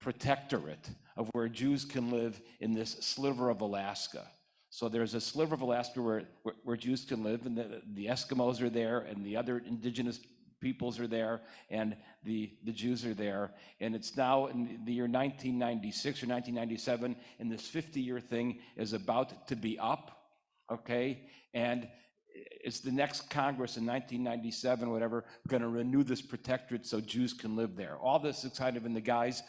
protectorate of where Jews can live in this sliver of Alaska. So there's a sliver of Alaska where Jews can live, and the Eskimos are there, and the other indigenous peoples are there, and the Jews are there. And it's now in the year 1996 or 1997, and this 50-year thing is about to be up, okay? And it's the next Congress in 1997, whatever, going to renew this protectorate so Jews can live there. All this is kind of in the guise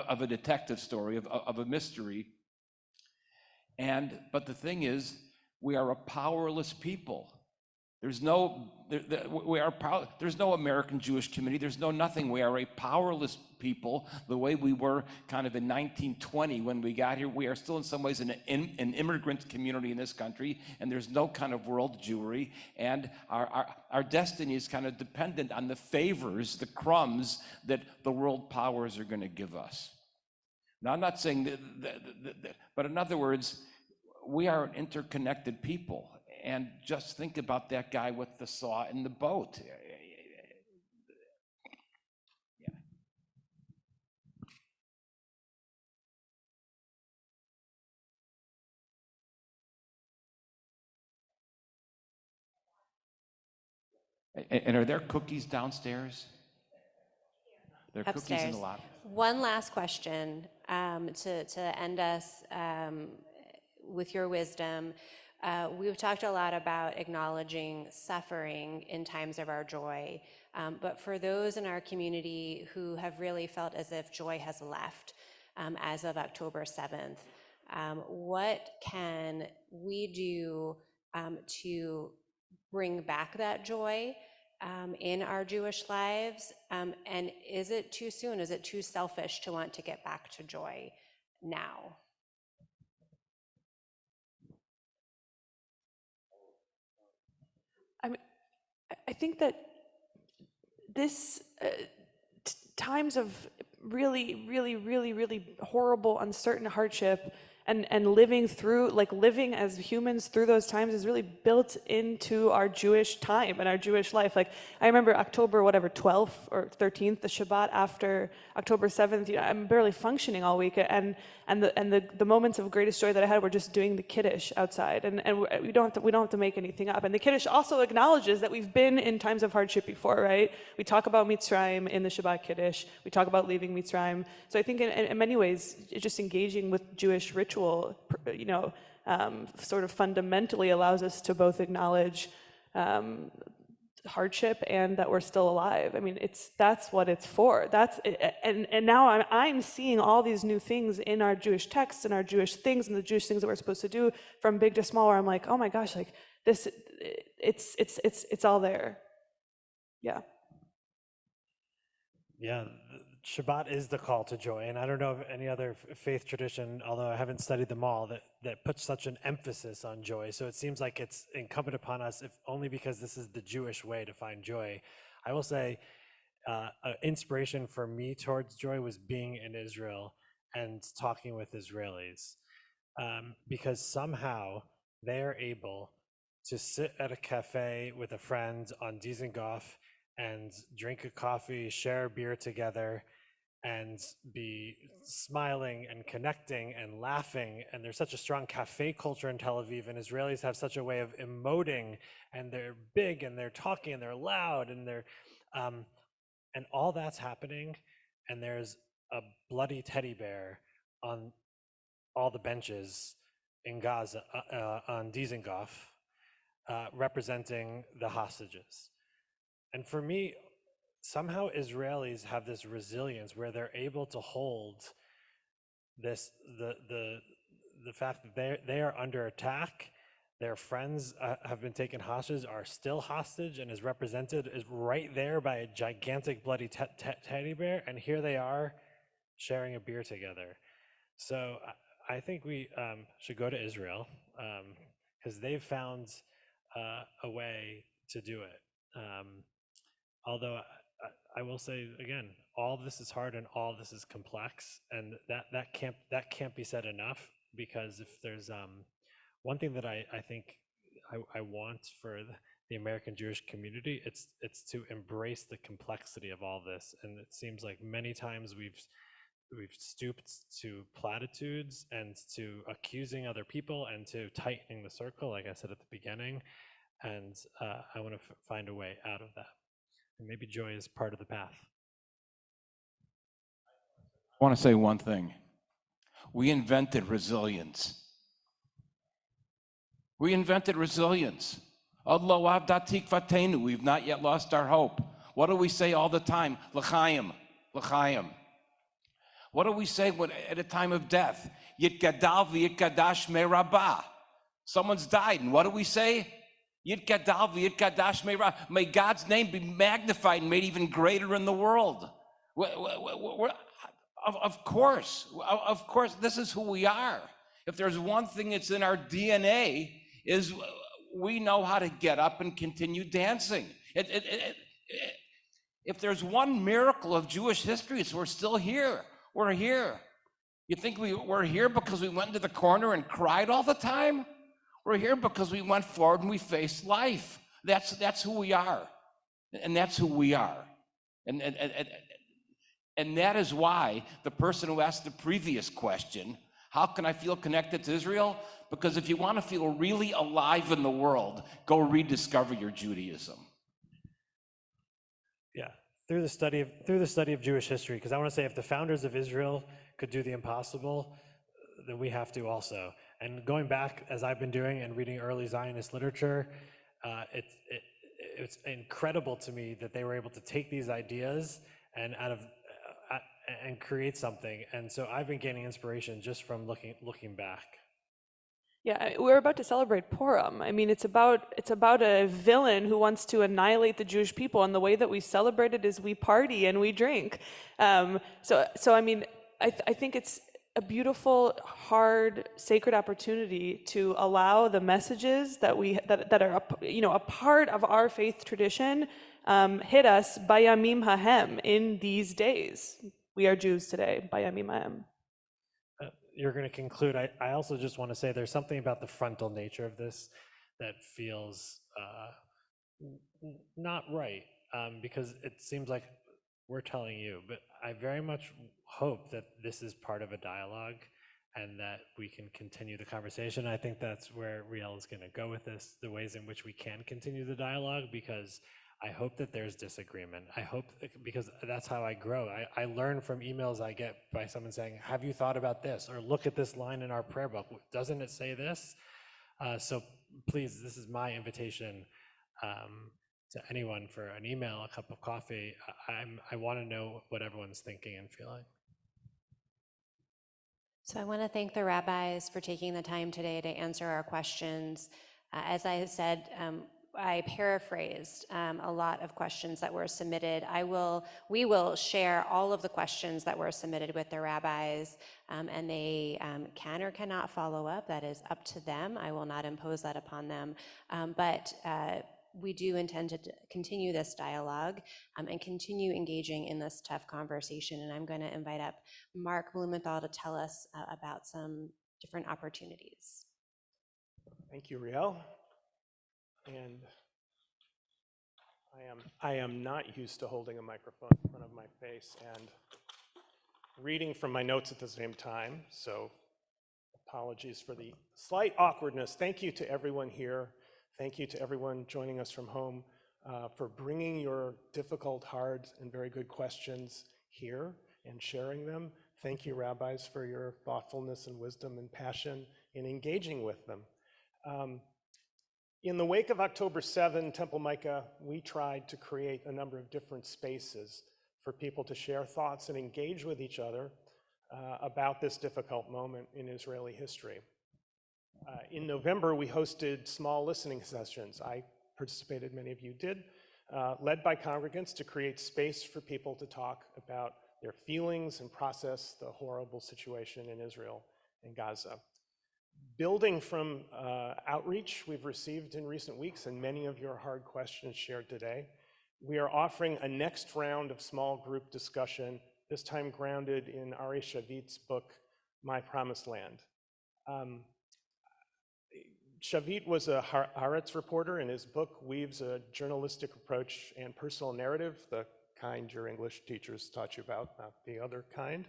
of a detective story, of a mystery. But the thing is, we are a powerless people. There's no American Jewish community. There's no nothing. We are a powerless people, the way we were kind of in 1920 when we got here. We are still in some ways an immigrant community in this country, and there's no kind of world Jewry. And our destiny is kind of dependent on the favors, the crumbs that the world powers are going to give us. Now, I'm not saying that, but in other words, we are an interconnected people. And just think about that guy with the saw in the boat. And are there cookies downstairs? There are cookies in the lobby. One last question to end us with your wisdom. We've talked a lot about acknowledging suffering in times of our joy, but for those in our community who have really felt as if joy has left as of October 7th, what can we do to bring back that joy in our Jewish lives? And is it too soon? Is it too selfish to want to get back to joy now? I think that this times of really, really, really, really horrible, uncertain hardship and living as humans through those times is really built into our Jewish time and our Jewish life. Like, I remember October, 12th or 13th, the Shabbat after October 7th, I'm barely functioning all week. And the moments of greatest joy that I had were just doing the Kiddush outside. And we don't have to make anything up. And the Kiddush also acknowledges that we've been in times of hardship before, right? We talk about Mitzrayim in the Shabbat Kiddush. We talk about leaving Mitzrayim. So I think in many ways, just engaging with Jewish ritual, sort of fundamentally allows us to both acknowledge hardship and that we're still alive. I mean, that's what it's for. And now I'm seeing all these new things in our Jewish texts and our Jewish things and the Jewish things that we're supposed to do from big to small, where I'm like, oh my gosh, like this, it's all there. Yeah. Yeah, Shabbat is the call to joy, and I don't know of any other faith tradition, although I haven't studied them all, that puts such an emphasis on joy. So it seems like it's incumbent upon us, if only because this is the Jewish way to find joy. I will say, inspiration for me towards joy was being in Israel and talking with Israelis, because somehow they are able to sit at a cafe with a friend on Dizengoff and drink a coffee, share a beer together, and be smiling and connecting and laughing. And there's such a strong cafe culture in Tel Aviv, and Israelis have such a way of emoting, and they're big and they're talking and they're loud and they're and all that's happening, and there's a bloody teddy bear on all the benches in Gaza on Dizengoff, representing the hostages. And for me, somehow Israelis have this resilience where they're able to hold this, the fact that they are under attack, their friends have been taken hostage, are still hostage, and is represented is right there by a gigantic bloody teddy bear, and here they are sharing a beer together. So I think we should go to Israel, because they've found a way to do it. Although I will say again, all of this is hard and all of this is complex, and that can't be said enough. Because if there's one thing that I think I want for the American Jewish community, it's to embrace the complexity of all this. And it seems like many times we've stooped to platitudes and to accusing other people and to tightening the circle, like I said at the beginning. And I want to find a way out of that. And maybe joy is part of the path. I want to say one thing. We invented resilience. We invented resilience. Allah avdat tikvatenu. We've not yet lost our hope. What do we say all the time? L'chaim, l'chaim. What do we say at a time of death? Yitgadal v'yitgadash me rabbah. Someone's died, and what do we say? Yitgadal v'yitgadash me rabbah. May God's name be magnified and made even greater in the world. Of course, this is who we are. If there's one thing that's in our DNA, is we know how to get up and continue dancing. If there's one miracle of Jewish history, it's we're still here. We're here. You think we're here because we went into the corner and cried all the time? We're here because we went forward and we faced life. That's who we are. And that's who we are. And that is why the person who asked the previous question, how can I feel connected to Israel? Because if you want to feel really alive in the world, go rediscover your Judaism. Yeah, through the study of Jewish history, because I want to say if the founders of Israel could do the impossible, then we have to also. And going back, as I've been doing and reading early Zionist literature, it's incredible to me that they were able to take these ideas and and create something. And so I've been gaining inspiration just from looking back. Yeah, we're about to celebrate Purim. I mean, it's about a villain who wants to annihilate the Jewish people, and the way that we celebrate it is we party and we drink. So I mean, I think it's a beautiful, hard, sacred opportunity to allow the messages that are a part of our faith tradition hit us bayamim hahem in these days. We are Jews today, bayamim hahem. You're going to conclude. I also just want to say there's something about the frontal nature of this that feels not right, because it seems like we're telling you, but I very much hope that this is part of a dialogue and that we can continue the conversation. I think that's where Riel is going to go with this, the ways in which we can continue the dialogue, because I hope that there's disagreement. I hope, because that's how I grow. I learn from emails I get by someone saying, have you thought about this? Or look at this line in our prayer book. Doesn't it say this? So please, this is my invitation to anyone for an email, a cup of coffee. I want to know what everyone's thinking and feeling. So I want to thank the rabbis for taking the time today to answer our questions. As I said, I paraphrased a lot of questions that were submitted. We will share all of the questions that were submitted with the rabbis, and they can or cannot follow up. That is up to them. I will not impose that upon them. But we do intend to continue this dialogue and continue engaging in this tough conversation. And I'm going to invite up Mark Blumenthal to tell us about some different opportunities. Thank you, Riel. And I am not used to holding a microphone in front of my face and reading from my notes at the same time, so apologies for the slight awkwardness. Thank you to everyone here. Thank you to everyone joining us from home for bringing your difficult, hard, and very good questions here and sharing them. Thank you, rabbis, for your thoughtfulness and wisdom and passion in engaging with them. In the wake of October 7, Temple Micah, we tried to create a number of different spaces for people to share thoughts and engage with each other about this difficult moment in Israeli history. In November, we hosted small listening sessions. I participated, many of you did, led by congregants to create space for people to talk about their feelings and process the horrible situation in Israel and Gaza. Building from outreach we've received in recent weeks and many of your hard questions shared today, we are offering a next round of small group discussion, this time grounded in Ari Shavit's book, My Promised Land. Shavit was a Haaretz reporter, and his book weaves a journalistic approach and personal narrative, the kind your English teachers taught you about, not the other kind,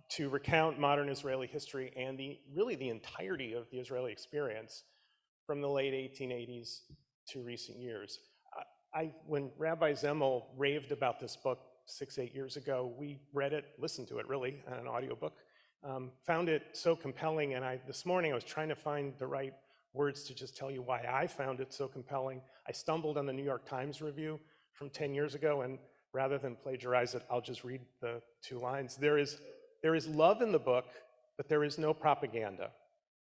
to recount modern Israeli history and really the entirety of the Israeli experience from the late 1880s to recent years. When Rabbi Zemel raved about this book 6-8 years ago, we read it, listened to it really, on an audiobook, found it so compelling, and this morning I was trying to find the right words to just tell you why I found it so compelling. I stumbled on the New York Times review from 10 years ago, and rather than plagiarize it, I'll just read the 2 lines. There is love in the book, but there is no propaganda.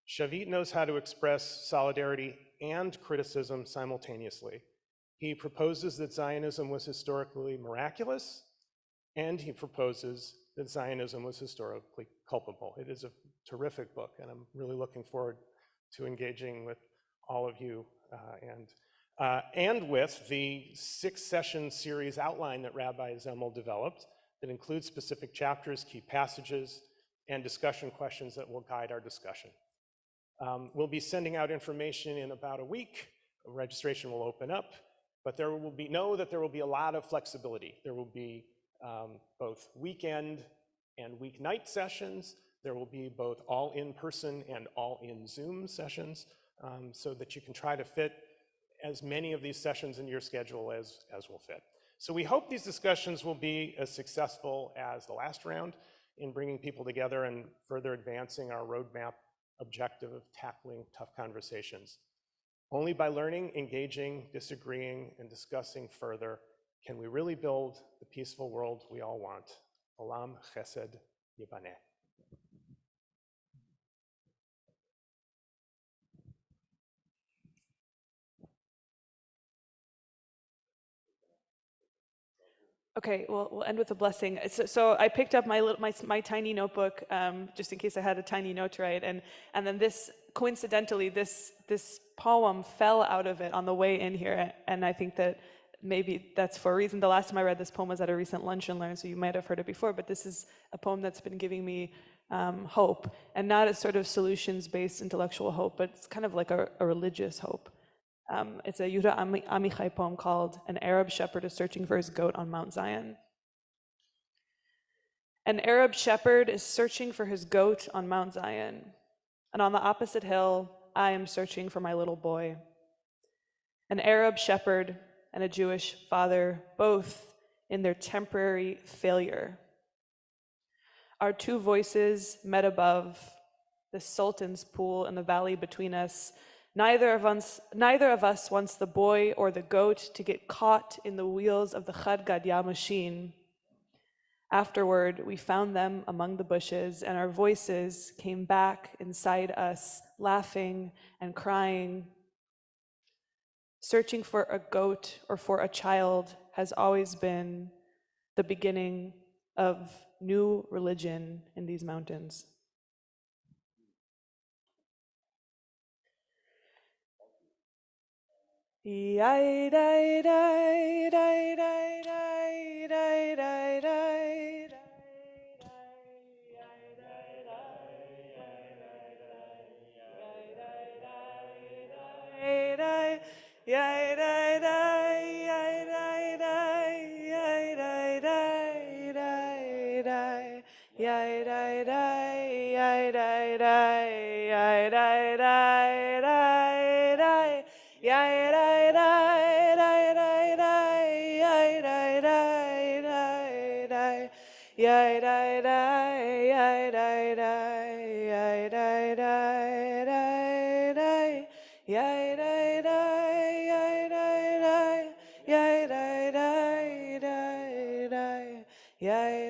Shavit knows how to express solidarity and criticism simultaneously. He proposes that Zionism was historically miraculous, and he proposes that Zionism was historically culpable. It is a terrific book, and I'm really looking forward to engaging with all of you and with the 6-session series outline that Rabbi Zemel developed that includes specific chapters, key passages, and discussion questions that will guide our discussion. We'll be sending out information in about a week. Registration will open up, but there will be a lot of flexibility. There will be both weekend and weeknight sessions. There will be both all in-person and all in Zoom sessions, so that you can try to fit as many of these sessions in your schedule as will fit. So we hope these discussions will be as successful as the last round in bringing people together and further advancing our roadmap objective of tackling tough conversations. Only by learning, engaging, disagreeing, and discussing further can we really build the peaceful world we all want. Olam Chesed Yibaneh. Okay, well, we'll end with a blessing. So I picked up my tiny notebook, just in case I had a tiny note to write, and then coincidentally, this poem fell out of it on the way in here, and I think that maybe that's for a reason. The last time I read this poem was at a recent Lunch and Learn, so you might have heard it before, but this is a poem that's been giving me hope, and not a sort of solutions-based intellectual hope, but it's kind of like a religious hope. It's a Yuda Amichai poem called "An Arab Shepherd is Searching for His Goat on Mount Zion." An Arab shepherd is searching for his goat on Mount Zion, and on the opposite hill, I am searching for my little boy. An Arab shepherd and a Jewish father, both in their temporary failure. Our 2 voices met above the Sultan's pool in the valley between us. Neither of us wants the boy or the goat to get caught in the wheels of the Chad Gadya machine. Afterward, we found them among the bushes, and our voices came back inside us, laughing and crying. Searching for a goat or for a child has always been the beginning of new religion in these mountains. Yeah.